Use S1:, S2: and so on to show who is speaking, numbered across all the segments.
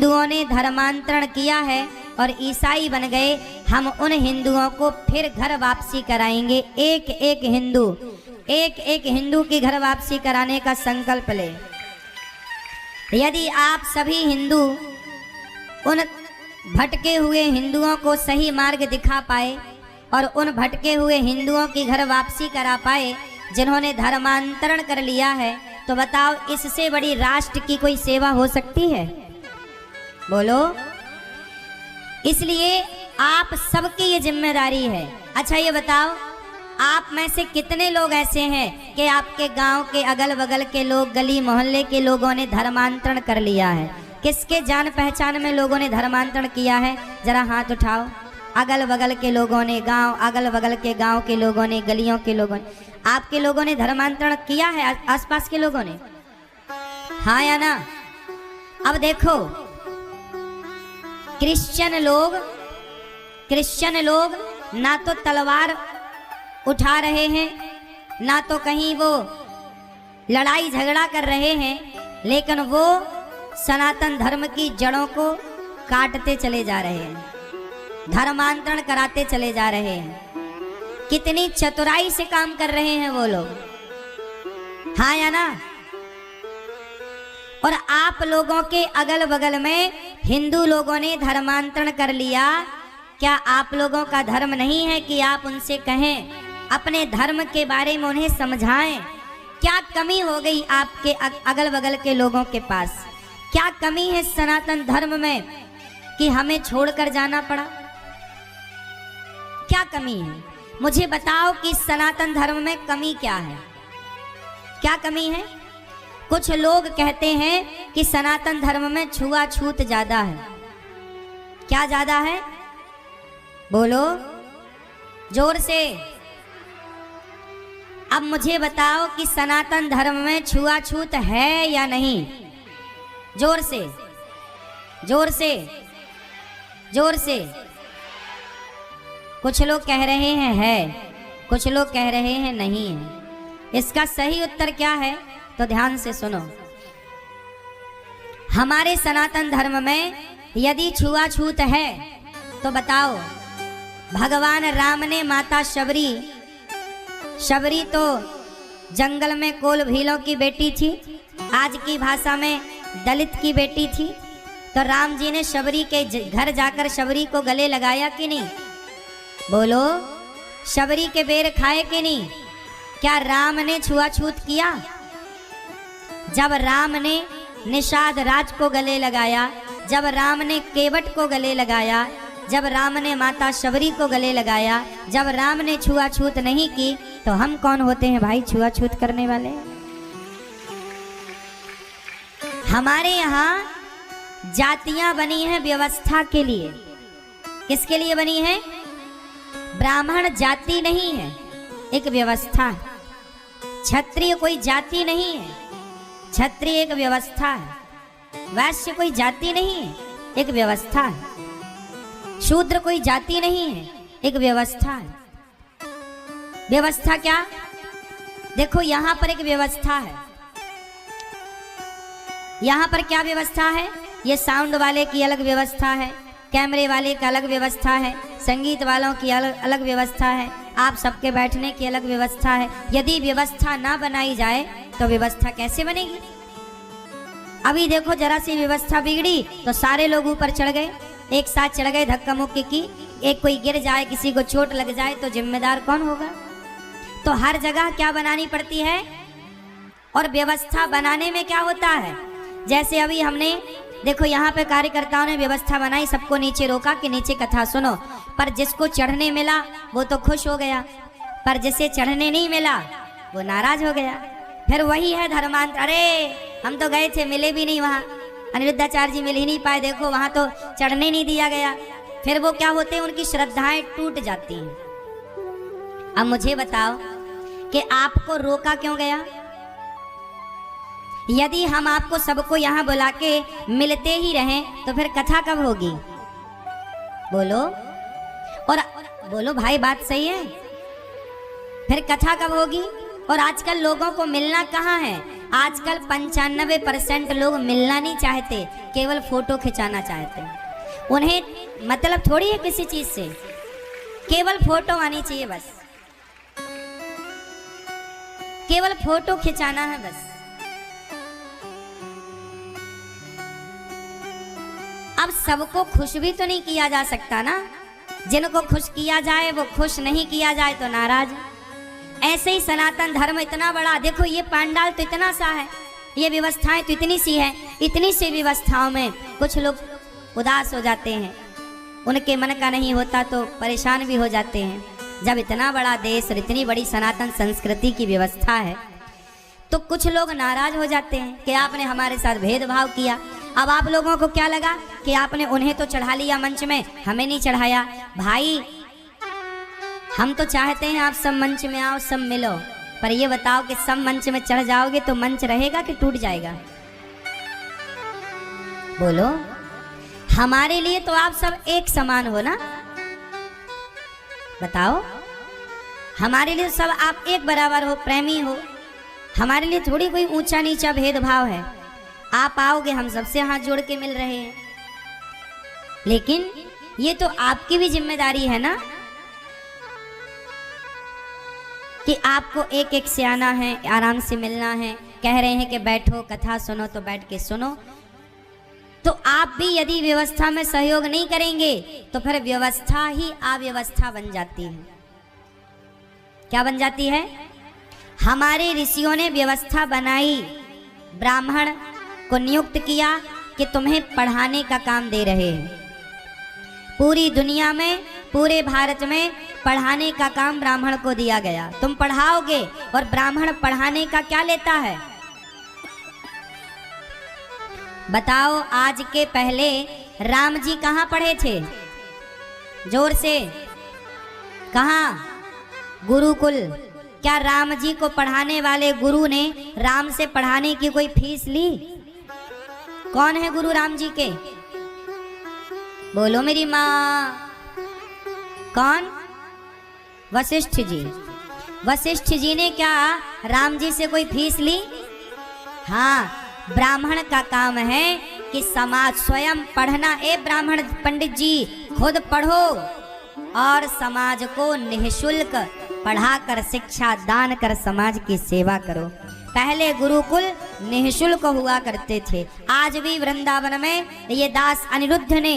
S1: हिंदुओं ने धर्मांतरण किया है और ईसाई बन गए, हम उन हिंदुओं को फिर घर वापसी कराएंगे। एक एक हिंदू की घर वापसी कराने का संकल्प ले। यदि आप सभी हिंदू उन भटके हुए हिंदुओं को सही मार्ग दिखा पाए और उन भटके हुए हिंदुओं की घर वापसी करा पाए जिन्होंने धर्मांतरण कर लिया है, तो बताओ इससे बड़ी राष्ट्र की कोई सेवा हो सकती है? बोलो। इसलिए आप सबकी ये जिम्मेदारी है। अच्छा ये बताओ, आप में से कितने लोग ऐसे हैं कि आपके गांव के अगल बगल के लोग, गली मोहल्ले के लोगों ने धर्मांतरण कर लिया है? किसके जान पहचान में लोगों ने धर्मांतरण किया है? जरा हाथ उठाओ। अगल बगल के लोगों ने, अगल बगल के गांव के लोगों ने, गलियों के लोगों ने, आपके लोगों ने धर्मांतरण किया है? आसपास के लोगों ने, हाँ या ना? अब देखो, क्रिश्चियन लोग ना तो तलवार उठा रहे हैं, ना तो कहीं वो लड़ाई झगड़ा कर रहे हैं, लेकिन वो सनातन धर्म की जड़ों को काटते चले जा रहे हैं, धर्मांतरण कराते चले जा रहे हैं। कितनी चतुराई से काम कर रहे हैं वो लोग, हाँ या ना? और आप लोगों के अगल बगल में हिंदू लोगों ने धर्मांतरण कर लिया। क्या आप लोगों का धर्म नहीं है कि आप उनसे कहें, अपने धर्म के बारे में उन्हें समझाएं? क्या कमी हो गई आपके अगल बगल के लोगों के पास? क्या कमी है सनातन धर्म में कि हमें छोड़कर जाना पड़ा? क्या कमी है? मुझे बताओ कि सनातन धर्म में कमी क्या है? क्या कमी है? कुछ लोग कहते हैं कि सनातन धर्म में छुआछूत ज्यादा है। क्या ज्यादा है? बोलो जोर से। अब मुझे बताओ कि सनातन धर्म में छुआछूत है या नहीं? जोर से, जोर से, जोर से। कुछ लोग कह रहे हैं है, कुछ लोग कह रहे हैं नहीं है। इसका सही उत्तर क्या है? तो ध्यान से सुनो। हमारे सनातन धर्म में यदि छुआछूत है तो बताओ, भगवान राम ने माता शबरी तो जंगल में कोल भीलों की बेटी थी, आज की भाषा में दलित की बेटी थी। तो राम जी ने शबरी के घर जाकर शबरी को गले लगाया कि नहीं? बोलो, शबरी के बेर खाए कि नहीं? क्या राम ने छुआछूत किया? जब राम ने निषाद राज को गले लगाया, जब राम ने केवट को गले लगाया, जब राम ने माता शबरी को गले लगाया, जब राम ने छुआछूत नहीं की, तो हम कौन होते हैं भाई छुआछूत करने वाले? हमारे यहाँ जातियां बनी हैं व्यवस्था के लिए। किसके लिए बनी है? ब्राह्मण जाति नहीं है, एक व्यवस्था है। क्षत्रिय कोई जाति नहीं है, क्षत्रिय एक व्यवस्था है। वैश्य कोई जाति नहीं है, एक व्यवस्था है। शूद्र कोई जाति नहीं है, एक व्यवस्था है। व्यवस्था क्या? देखो यहां पर एक व्यवस्था है। यहां पर क्या व्यवस्था है? ये साउंड वाले की अलग व्यवस्था है, कैमरे वाले का अलग व्यवस्था है, संगीत वालों की अलग व्यवस्था है, आप सबके बैठने की अलग व्यवस्था है। यदि व्यवस्था ना बनाई जाए तो व्यवस्था कैसे बनेगी? अभी देखो, जरा सी व्यवस्था बिगड़ी तो सारे लोग ऊपर चढ़ गए, एक साथ चढ़ गए, धक्का मुक्की की। एक कोई गिर जाए, किसी को चोट लग जाए तो जिम्मेदार कौन होगा? तो हर जगह क्या बनानी पड़ती है? और व्यवस्था बनाने में क्या होता है? जैसे अभी हमने देखो यहाँ पे कार्यकर्ताओं ने व्यवस्था बनाई, सबको नीचे रोका कि नीचे कथा सुनो, पर जिसको चढ़ने मिला वो तो खुश हो गया, पर जिसे चढ़ने नहीं मिला वो नाराज हो गया। फिर वही है धर्मांतर। अरे हम तो गए थे, मिले भी नहीं वहाँ, अनिरुद्धाचार्य जी मिल ही नहीं पाए, देखो वहाँ तो चढ़ने नहीं दिया गया। फिर वो क्या होते हैं, उनकी श्रद्धाएं टूट जाती हैं। अब मुझे बताओ कि आपको रोका क्यों गया? यदि हम आपको सबको यहाँ बुला के मिलते ही रहें तो फिर कथा कब होगी? बोलो, और बोलो भाई, बात सही है। फिर कथा कब होगी? और आजकल लोगों को मिलना कहाँ है? आजकल 95% लोग मिलना नहीं चाहते, केवल फोटो खिंचाना चाहते हैं। उन्हें मतलब थोड़ी है किसी चीज से, केवल फोटो आनी चाहिए बस, केवल फोटो खिंचाना है बस। अब सबको खुश भी तो नहीं किया जा सकता ना, जिनको खुश किया जाए वो खुश, नहीं किया जाए तो नाराज। ऐसे ही सनातन धर्म इतना बड़ा, देखो ये पांडाल तो इतना सा है, ये व्यवस्थाएं तो इतनी सी है, इतनी सी व्यवस्थाओं में कुछ लोग उदास हो जाते हैं, उनके मन का नहीं होता तो परेशान भी हो जाते हैं। जब इतना बड़ा देश और इतनी बड़ी सनातन संस्कृति की व्यवस्था है तो कुछ लोग नाराज हो जाते हैं कि आपने हमारे साथ भेदभाव किया। अब आप लोगों को क्या लगा कि आपने उन्हें तो चढ़ा लिया मंच में, हमें नहीं चढ़ाया। भाई हम तो चाहते हैं आप सब मंच में आओ, सब मिलो, पर ये बताओ कि सब मंच में चढ़ जाओगे तो मंच रहेगा कि टूट जाएगा? बोलो, हमारे लिए तो आप सब एक समान हो ना, बताओ, हमारे लिए सब आप एक बराबर हो, प्रेमी हो, हमारे लिए थोड़ी कोई ऊंचा नीचा भेदभाव है। आप आओगे हम सबसे हाथ जोड़ के मिल रहे हैं, लेकिन ये तो आपकी भी जिम्मेदारी है ना कि आपको एक एक से आना है, आराम से मिलना है। कह रहे हैं कि बैठो कथा सुनो तो बैठ के सुनो, तो आप भी यदि व्यवस्था में सहयोग नहीं करेंगे तो फिर व्यवस्था ही अव्यवस्था बन जाती है। क्या बन जाती है? हमारे ऋषियों ने व्यवस्था बनाई, ब्राह्मण को नियुक्त किया कि तुम्हें पढ़ाने का काम दे रहे हैं। पूरी दुनिया में, पूरे भारत में पढ़ाने का काम ब्राह्मण को दिया गया। तुम पढ़ाओगे, और ब्राह्मण पढ़ाने का क्या लेता है बताओ? आज के पहले राम जी कहाँ पढ़े थे? जोर से, कहाँ? गुरुकुल। क्या राम जी को पढ़ाने वाले गुरु ने राम से पढ़ाने की कोई फीस ली? कौन है गुरु राम जी के? बोलो मेरी माँ, कौन? वशिष्ठ जी। वशिष्ठ जी ने क्या राम जी से कोई फीस ली? हाँ, ब्राह्मण का काम है कि समाज स्वयं पढ़ना। ए ब्राह्मण पंडित जी, खुद पढ़ो और समाज को निःशुल्क पढ़ाकर शिक्षा दान कर समाज की सेवा करो। पहले गुरुकुल निःशुल्क हुआ करते थे। आज भी वृंदावन में ये दास अनिरुद्ध ने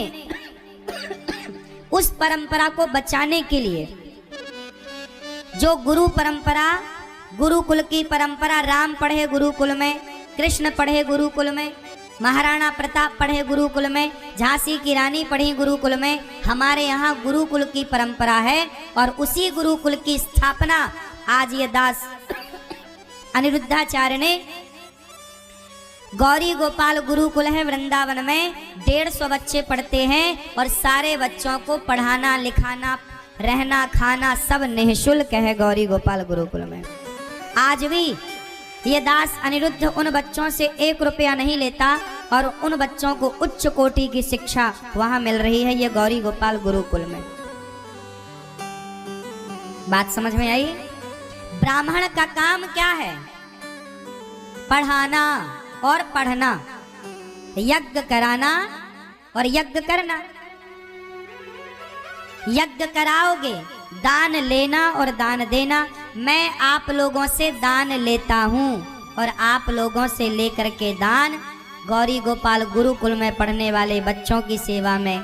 S1: उस परंपरा को बचाने के लिए, जो गुरु परंपरा, गुरुकुल की परंपरा, राम पढ़े गुरुकुल में, कृष्ण पढ़े गुरुकुल में, महाराणा प्रताप पढ़े गुरुकुल में, झांसी की रानी पढ़ी गुरुकुल में। हमारे यहाँ गुरुकुल की परंपरा है और उसी गुरुकुल की स्थापना आज ये दास अनिरुद्धाचार्य ने, गौरी गोपाल गुरुकुल है वृंदावन में, 150 बच्चे पढ़ते हैं और सारे बच्चों को पढ़ाना लिखाना रहना खाना सब निःशुल्क है गौरी गोपाल गुरुकुल में। आज भी ये दास अनिरुद्ध उन बच्चों से 1 रुपया नहीं लेता और उन बच्चों को उच्च कोटि की शिक्षा वहां मिल रही है, ये गौरी गोपाल गुरुकुल में। बात समझ में आई? ब्राह्मण का काम क्या है? पढ़ाना और पढ़ना, यज्ञ कराना और यज्ञ करना। यज्ञ कराओगे, दान लेना और दान देना। मैं आप लोगों से दान लेता हूँ और आप लोगों से लेकर के दान गौरी गोपाल गुरुकुल में पढ़ने वाले बच्चों की सेवा में,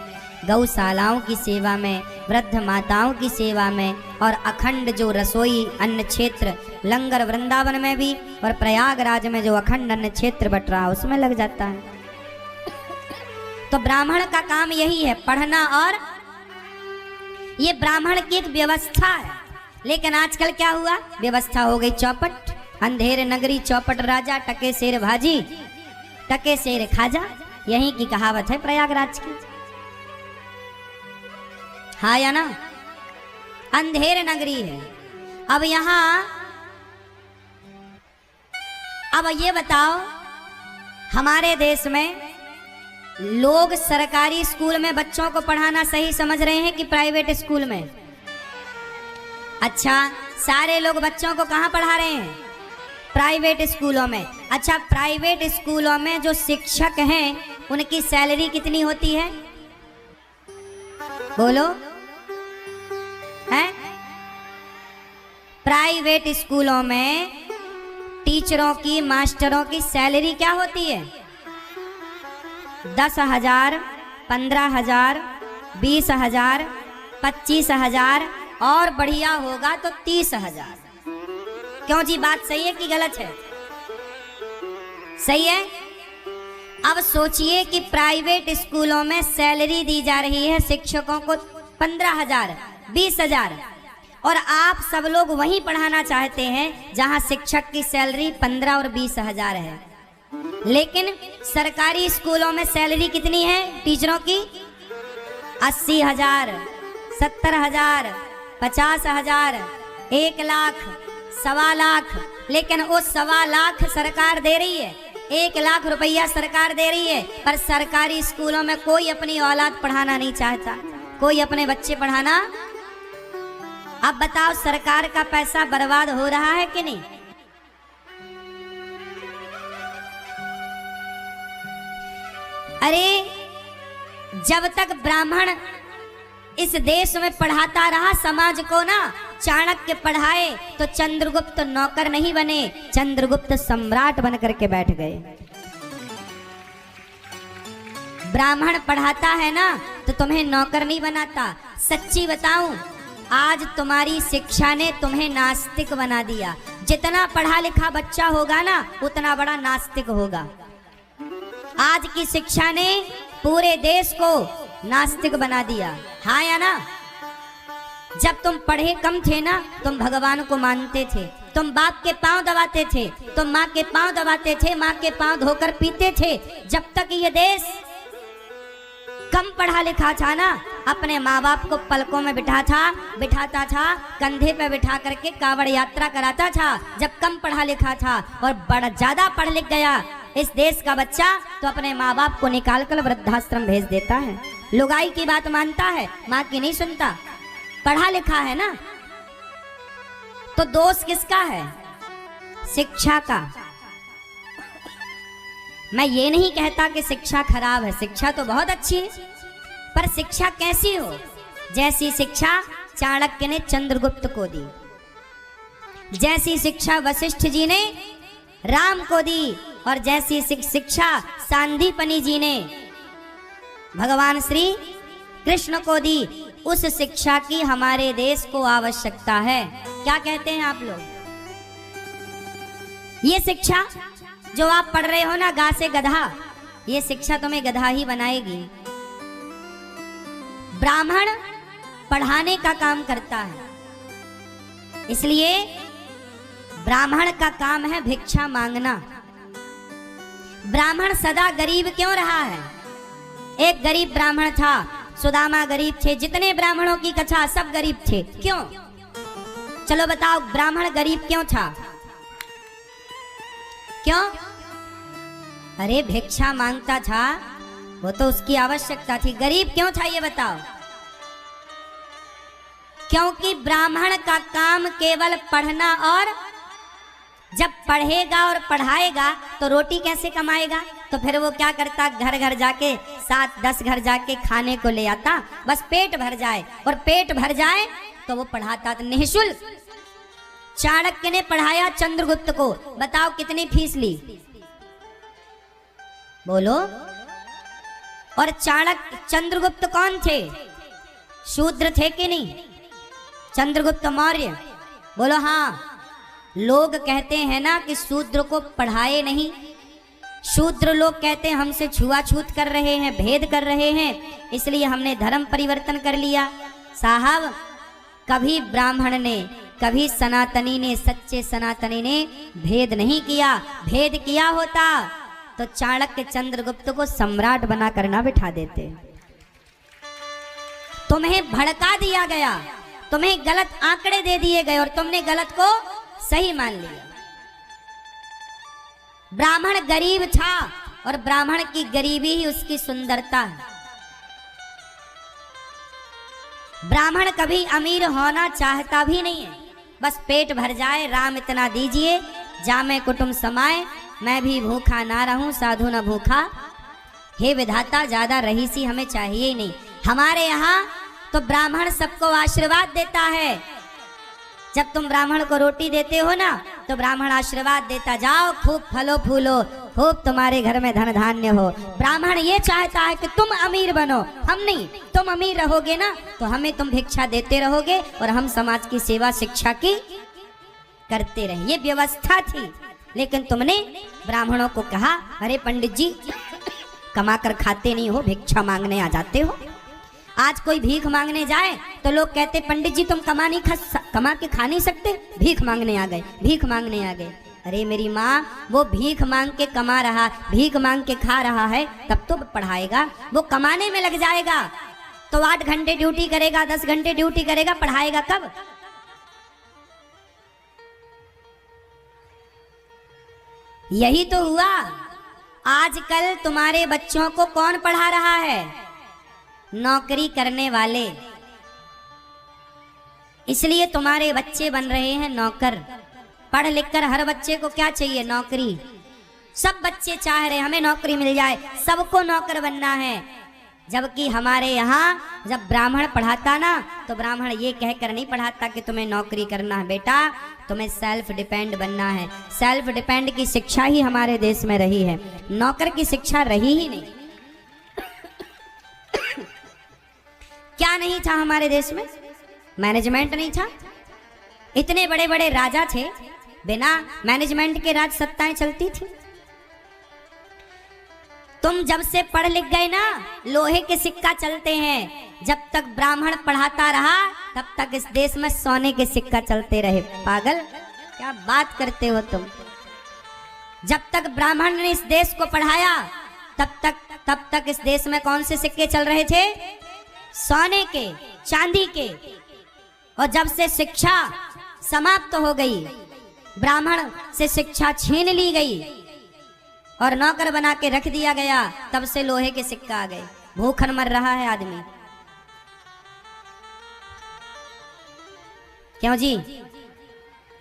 S1: गौशालाओं की सेवा में, वृद्ध माताओं की सेवा में, और अखंड जो रसोई अन्न क्षेत्र लंगर वृंदावन में भी और प्रयागराज में जो अखंड अन्न क्षेत्र बट रहा उसमें लग जाता है। तो ब्राह्मण का काम यही है, पढ़ना। और ये ब्राह्मण की एक व्यवस्था है। लेकिन आजकल क्या हुआ? व्यवस्था हो गई चौपट। अंधेर नगरी चौपट राजा, टके शेर भाजी टके शेर खाजा, यही की कहावत है प्रयागराज की। हाँ या ना? अंधेर नगरी है। अब यहाँ, अब ये बताओ, हमारे देश में लोग सरकारी स्कूल में बच्चों को पढ़ाना सही समझ रहे हैं कि प्राइवेट स्कूल में? अच्छा, सारे लोग बच्चों को कहाँ पढ़ा रहे हैं? प्राइवेट स्कूलों में। अच्छा, प्राइवेट स्कूलों में जो शिक्षक हैं उनकी सैलरी कितनी होती है? बोलो है? प्राइवेट स्कूलों में टीचरों की, मास्टरों की सैलरी क्या होती है? 10,000, 15,000, 20,000, 25,000 और बढ़िया होगा तो 30,000। क्यों जी, बात सही है कि गलत है? सही है। अब सोचिए कि प्राइवेट स्कूलों में सैलरी दी जा रही है शिक्षकों को 15,000, 20,000 और आप सब लोग वहीं पढ़ाना चाहते हैं जहां शिक्षक की सैलरी 15 और 20,000 है। लेकिन सरकारी स्कूलों में सैलरी कितनी है टीचरों की? 80,000, 70,000, 50,000, 1 लाख, 1.25 लाख। लेकिन वो 1.25 लाख सरकार दे रही है, 1 लाख रुपया सरकार दे रही है, पर सरकारी स्कूलों में कोई अपनी औलाद पढ़ाना नहीं चाहता, कोई अपने बच्चे पढ़ाना। अब बताओ, सरकार का पैसा बर्बाद हो रहा है कि नहीं? अरे जब तक ब्राह्मण इस देश में पढ़ाता रहा समाज को ना, चाणक्य पढ़ाए तो चंद्रगुप्त नौकर नहीं बने, चंद्रगुप्त सम्राट बन करके बैठ गए। ब्राह्मण पढ़ाता है ना तो तुम्हें नौकर नहीं बनाता। सच्ची बताऊं, आज तुम्हारी शिक्षा ने तुम्हें नास्तिक बना दिया। जितना पढ़ा लिखा बच्चा होगा ना उतना बड़ा नास्तिक होगा। आज की शिक्षा ने पूरे देश को नास्तिक बना दिया, हाँ या ना? जब तुम पढ़े कम थे ना, तुम भगवान को मानते थे, तुम बाप के पांव दबाते थे, तुम माँ के पांव दबाते थे, माँ के पांव धोकर पीते थे। जब तक ये देश कम पढ़ा लिखा था ना, अपने माँ बाप को पलकों में बिठाता था, कंधे पे बिठा करके कावड़ यात्रा कराता था। जब कम पढ़ा लिखा था और बड़ा ज्यादा पढ़ लिख गया इस देश का बच्चा तो अपने माँ बाप को निकाल कर वृद्धाश्रम भेज देता है, लुगाई की बात मानता है, माँ की नहीं सुनता। पढ़ा लिखा है ना, तो दोष किसका है? शिक्षा का। मैं ये नहीं कहता कि शिक्षा खराब है, शिक्षा तो बहुत अच्छी है, पर शिक्षा कैसी हो? जैसी शिक्षा चाणक्य ने चंद्रगुप्त को दी, जैसी शिक्षा वशिष्ठ जी ने राम को दी, और जैसी शिक्षा सांदीपनि जी ने भगवान श्री कृष्ण को दी, उस शिक्षा की हमारे देश को आवश्यकता है। क्या कहते हैं आप लोग? ये शिक्षा जो आप पढ़ रहे हो ना, गा से गधा, ये शिक्षा तुम्हें गधा ही बनाएगी। ब्राह्मण पढ़ाने का काम करता है, इसलिए ब्राह्मण का काम है भिक्षा मांगना। ब्राह्मण सदा गरीब क्यों रहा है? एक गरीब ब्राह्मण था, सुदामा गरीब थे, जितने ब्राह्मणों की कथा सब गरीब थे। क्यों? चलो बताओ, ब्राह्मण गरीब क्यों था? क्यों? अरे भिक्षा मांगता था, वो तो उसकी आवश्यकता थी। गरीब क्यों था ये बताओ? क्योंकि ब्राह्मण का काम केवल पढ़ना, और जब पढ़ेगा और पढ़ाएगा तो रोटी कैसे कमाएगा? तो फिर वो क्या करता? घर घर जाके 7-10 घर जाके खाने को ले आता, बस पेट भर जाए, और पेट भर जाए तो वो पढ़ाता था निःशुल्क। चाणक्य ने पढ़ाया चंद्रगुप्त को, बताओ कितनी फीस ली? बोलो। और चंद्रगुप्त कौन थे? शूद्र थे कि नहीं? चंद्रगुप्त मौर्य, बोलो हाँ। लोग कहते हैं ना कि शूद्र को पढ़ाए नहीं, शूद्र लोग कहते हैं हमसे छुआछूत कर रहे हैं, भेद कर रहे हैं, इसलिए हमने धर्म परिवर्तन कर लिया। साहब, कभी ब्राह्मण ने, कभी सनातनी ने, सच्चे सनातनी ने भेद नहीं किया। भेद किया होता तो चाणक्य चंद्रगुप्त को सम्राट बनाकर ना बिठा देते। तुम्हें भड़का दिया गया, तुम्हें गलत आंकड़े दे दिए गए और तुमने गलत को सही मान लिया। ब्राह्मण गरीब था और ब्राह्मण की गरीबी ही उसकी सुंदरता है। ब्राह्मण कभी अमीर होना चाहता भी नहीं है, बस पेट भर जाए, राम इतना दीजिए, जामे कुटुंब समाए, मैं भी भूखा ना रहूं, साधु न भूखा। हे विधाता, ज्यादा रहीसी हमें चाहिए ही नहीं। हमारे यहाँ तो ब्राह्मण सबको आशीर्वाद देता है। जब तुम ब्राह्मण को रोटी देते हो ना, तो ब्राह्मण आशीर्वाद देता, जाओ खूब फलो फूलो, खूब तुम्हारे घर में धन धान्य हो। ब्राह्मण ये चाहता है कि तुम अमीर बनो, हम नहीं। तुम अमीर रहोगे ना तो हमें तुम भिक्षा देते रहोगे और हम समाज की सेवा शिक्षा की करते रहे। ये व्यवस्था थी। लेकिन तुमने ब्राह्मणों को कहा, अरे पंडित जी कमा कर खाते नहीं हो, भिक्षा मांगने आ जाते हो। आज कोई भीख मांगने जाए तो लोग कहते, पंडित जी तुम कमा के खा नहीं सकते, भीख मांगने आ गए, भीख मांगने आ गए। अरे मेरी माँ, वो भीख मांग के कमा रहा, भीख मांग के खा रहा है, तब तो पढ़ाएगा। वो कमाने में लग जाएगा तो 8 घंटे ड्यूटी करेगा, 10 घंटे ड्यूटी करेगा, पढ़ाएगा कब? यही तो हुआ। आजकल तुम्हारे बच्चों को कौन पढ़ा रहा है? नौकरी करने वाले। इसलिए तुम्हारे बच्चे बन रहे हैं नौकर। पढ़ लिख कर हर बच्चे को क्या चाहिए? नौकरी। सब बच्चे चाह रहे हमें नौकरी मिल जाए, सबको नौकर बनना है। जबकि हमारे यहाँ जब ब्राह्मण पढ़ाता ना, तो ब्राह्मण ये कहकर नहीं पढ़ाता कि तुम्हें नौकरी करना है, बेटा तुम्हें सेल्फ डिपेंड बनना है। सेल्फ डिपेंड की शिक्षा ही हमारे देश में रही है, नौकर की शिक्षा रही ही नहीं। क्या नहीं था हमारे देश में? मैनेजमेंट नहीं था। इतने बड़े बड़े राजा थे, बिना मैनेजमेंट के राज सत्ताएं चलती थी। तुम जब से पढ़ लिख गए ना, लोहे के सिक्का चलते हैं। जब तक ब्राह्मण पढ़ाता रहा तब तक इस देश में सोने के सिक्का चलते रहे। पागल, क्या बात करते हो तुम? जब तक ब्राह्मण ने इस देश को पढ़ाया तब तक इस देश में कौन से सिक्के चल रहे थे? सोने के, चांदी के। और जब से शिक्षा समाप्त हो गई, ब्राह्मण से शिक्षा छीन ली गई और नौकर बना के रख दिया गया, तब से लोहे के सिक्का आ गए। भूखन मर रहा है आदमी। क्यों जी,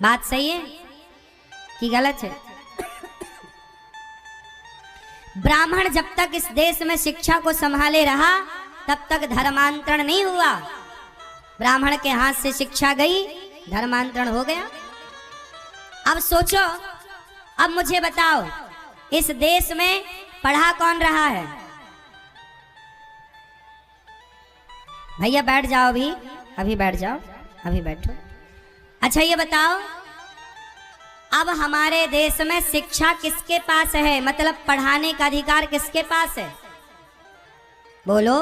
S1: बात सही है कि गलत है? ब्राह्मण जब तक इस देश में शिक्षा को संभाले रहा तब तक धर्मांतरण नहीं हुआ। ब्राह्मण के हाथ से शिक्षा गई, धर्मांतरण हो गया। अब सोचो, अब मुझे बताओ, इस देश में पढ़ा कौन रहा है? भैया बैठ जाओ, अभी बैठ जाओ, अभी बैठो। अच्छा ये बताओ, अब हमारे देश में शिक्षा किसके पास है? मतलब पढ़ाने का अधिकार किसके पास है? बोलो।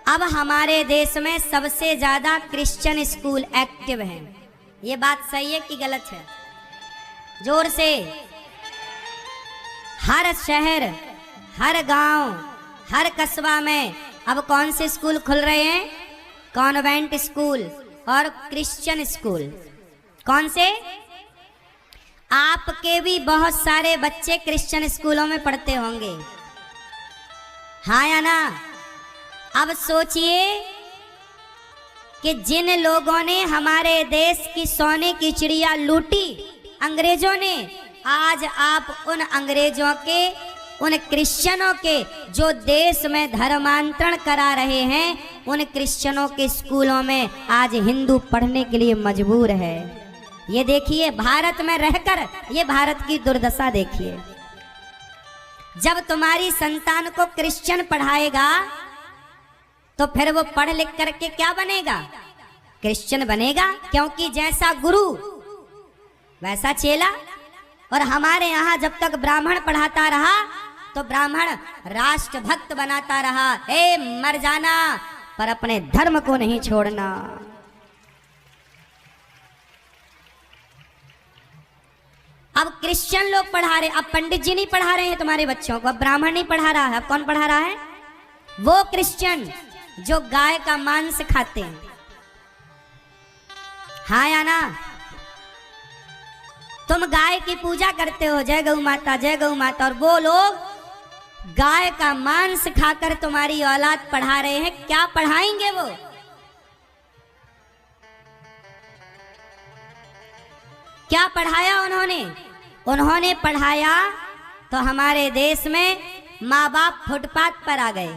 S1: अब हमारे देश में सबसे ज्यादा क्रिश्चियन स्कूल एक्टिव हैं। ये बात सही है कि गलत है? जोर से। हर शहर, हर गांव, हर कस्बा में अब कौन से स्कूल खुल रहे हैं? कॉन्वेंट स्कूल और क्रिश्चियन स्कूल। कौन से? आपके भी बहुत सारे बच्चे क्रिश्चियन स्कूलों में पढ़ते होंगे, हाँ या ना? अब सोचिए कि जिन लोगों ने हमारे देश की सोने की चिड़िया लूटी, अंग्रेजों ने, आज आप उन अंग्रेजों के, उन क्रिश्चियनों के जो देश में धर्मांतरण करा रहे हैं, उन क्रिश्चियनों के स्कूलों में आज हिंदू पढ़ने के लिए मजबूर है। ये देखिए, भारत में रहकर ये भारत की दुर्दशा देखिए। जब तुम्हारी संतान को क्रिश्चियन पढ़ाएगा तो फिर वो पढ़ लिख करके क्या बनेगा? क्रिश्चियन बनेगा, क्योंकि जैसा गुरु वैसा चेला। और हमारे यहाँ जब तक ब्राह्मण पढ़ाता रहा तो ब्राह्मण राष्ट्रभक्त बनाता रहा। ए मर जाना पर अपने धर्म को नहीं छोड़ना। अब क्रिश्चियन लोग पढ़ा रहे, अब पंडित जी नहीं पढ़ा रहे हैं तुम्हारे बच्चों को, अब ब्राह्मण नहीं पढ़ा रहा है। अब कौन पढ़ा रहा है? वो क्रिश्चियन जो गाय का मांस खाते हैं, हाँ या ना? तुम गाय की पूजा करते हो, जय गौ माता, जय गौ माता, और वो लोग गाय का मांस खाकर तुम्हारी औलाद पढ़ा रहे हैं। क्या पढ़ाएंगे वो? क्या पढ़ाया उन्होंने? उन्होंने पढ़ाया तो हमारे देश में माँ बाप फुटपाथ पर आ गए।